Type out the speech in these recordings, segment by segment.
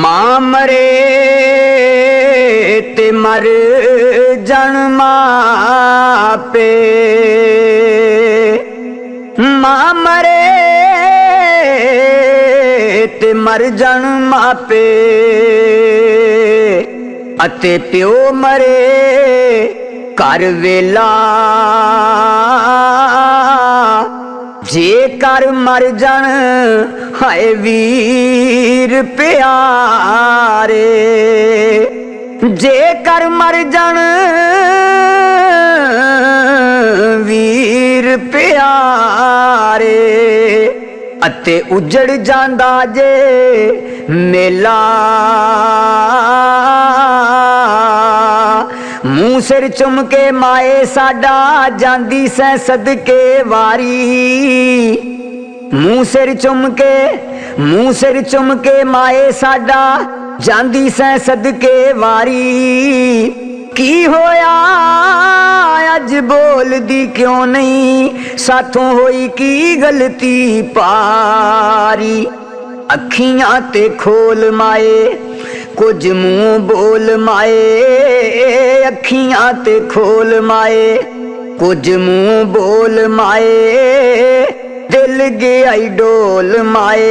मां मरे ते मर जन मापे, मां मरे ते मर जन मापे, अते प्यो मरे कर वेला, जे कर मर जन हाय वीर प्यारे, जे कर मर जन वीर प्यारे, अते उजड़ जांदा जे मेला, मूंह सिर चुम के माए साडा जांदी सै सदके वारी, मूंह सिर चुम के माए साडा जांदी सै सदके वारी, की होया अज बोलदी क्यों नहीं, साथों होई की गलती पारी, अखियां ते खोल माए कुछ मुंह बोल माए, अखियां ते खोल माए कुछ मुंह बोल माए, दिल गया डोल माए,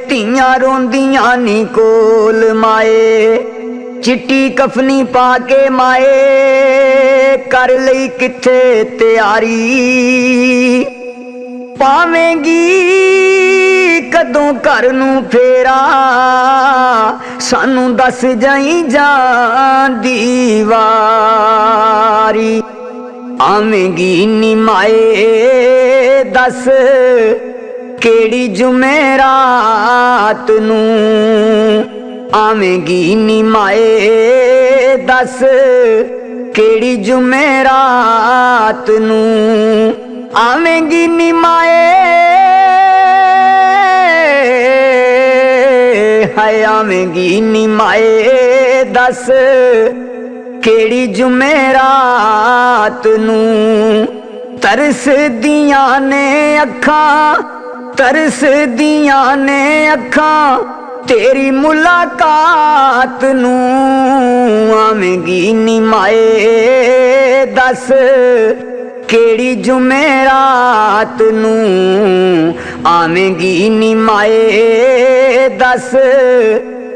तियां रोंदियां नी कोल माए, चिट्टी कफनी पाके माए कर लई किथे तैयारी, पावेंगी कदों घर नू फेरा, सानू दस जाई जांदी वारी, आवेंगी नी माए दस केड़ी जुमेरात नू, आवेंगी नी माए दस केड़ी जुमेरात नू, आवेंगी नी माए हाय, आवेंगी नी माए दस केड़ी जुमेरात नू, तरस दियां ने अखां, तरस दियां ने अखां तेरी मुलाकात नू, आवेंगी नी माए दस केड़ी जुमेरात नू, आवेंगी नी माए दस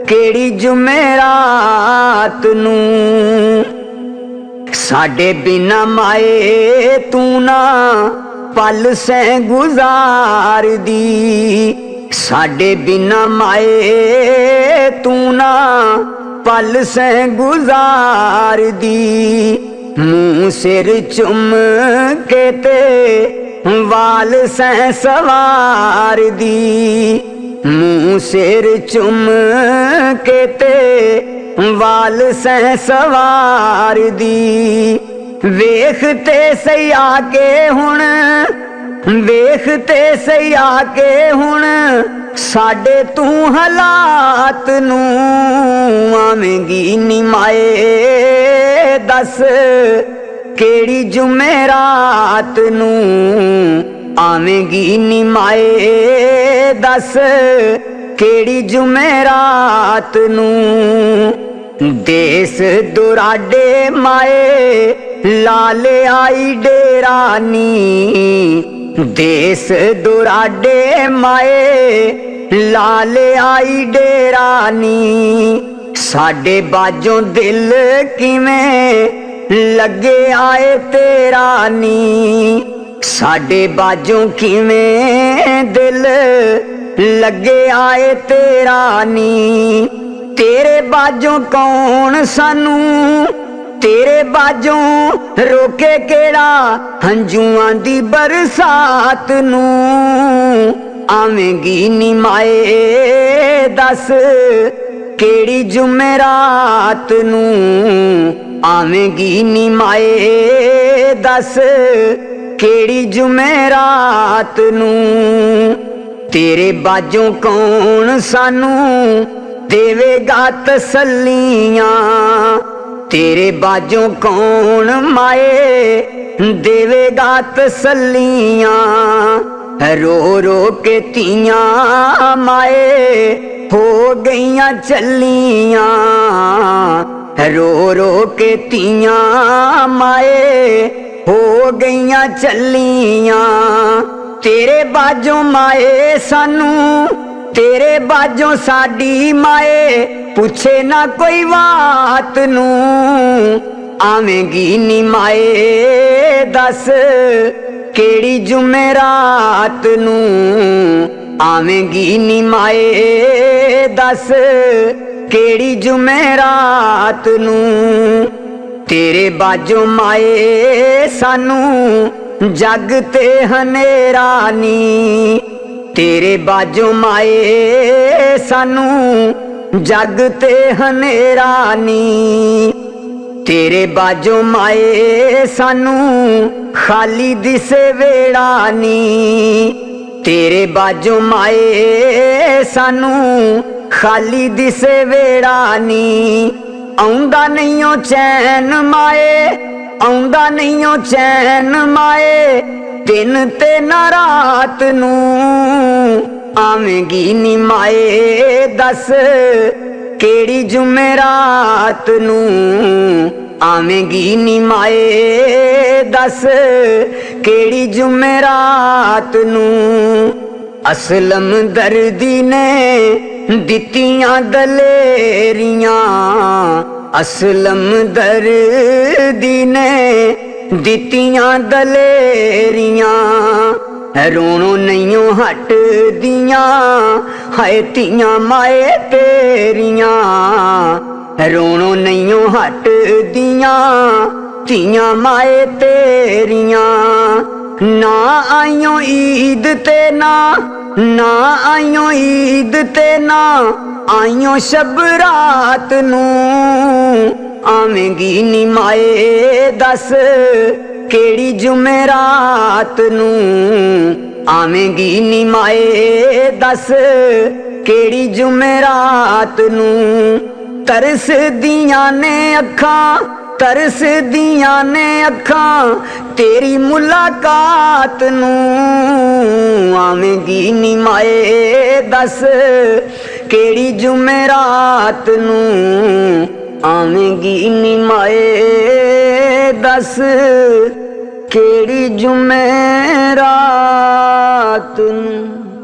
केड़ी जुमेरात नू, साडे बिना माए तू ना पल सै गुजार दी, साडे बिना माए तू ना पल सै गुजार दी, मुंह सिर चुम के ते वाल सै सवार दी, मुंह सिर चुम के ते वाल सै सवार दी, वेखते सही आके हुण, वेखते सही आके हुण साडे तू हालात नू, आवेंगी नी माए दस केड़ी जुमेरात नू, आवेंगी नी माए दस केड़ी जुमेरात नू, देस दुराडे माए लाले आई डेरानी, देस दुराडे माए लाले आई डेरानी, साडे बाजों दिल किवें लगे आए तेरा नी, साडे बाजों किवें दिल लगे आए तेरा नी, तेरे बाजों कौन सानू, तेरे बाजों रोके केड़ा हंजुआं दी बरसात नू, आवेंगी नी माए दस केड़ी जुमेरात नू, आवेंगी नी माए दस केड़ी जुमेरात नू, तेरे बाजों कौन सानू देवेगा तसल्लियां, तेरे बाजों कौन माए देवेगा तसल्लियां, रो रो के तियां माए हो गईयां चलियां, रो रो के तियां माए हो गईयां चलियां। तेरे बाजों माए सानू, तेरे बाजों साडी माए, पुछे ना कोई बात नू, आवेंगी नी माए दस केड़ी जुमेरात नू, आवेंगी नी माए दस केड़ी जुमेरात नू। तेरे बाजों माए सानू जग ते हनेरा नी, तेरे बाजों माए सानू जग ते हनेरा नी। तेरे बाजों माए सानू खाली दिसे वेड़ा नी, तेरे बाजों माए सानू खाली दिसे वेड़ा नी। आउंदा नहीं ओ चैन माए, आउंदा नहीं ओ चैन माए, दिन ते ना रात नू, आवेंगी नी माए दस केड़ी जुमेरात नू, आवेंगी नी माए दस केड़ी जुमेरात नू। असलम दर्दी ने दित्तियां दलेरियां, असलम दर्दी ने दित्तियां दलेरियां, रोणों नहीं हट दियां हाय तियां माए तेरियां, रोणों नहीं हट दियां तियां माए तेरियां। ना आइयो ईद ते ना, ना आइयो ईद ते ना आइयो शब रात नू, आवेंगी नी माए दस केड़ी जुमेरात नू, आवेंगी नी माए दस केड़ी जुमेरात नू। तरस दियां ने अखां, तरस दियां ने अखां तेरी मुलाकात नू, आवेंगी नी माए दस केड़ी जुमेरात नू, आवेंगी नी माए दस केड़ी जुमेरात नू।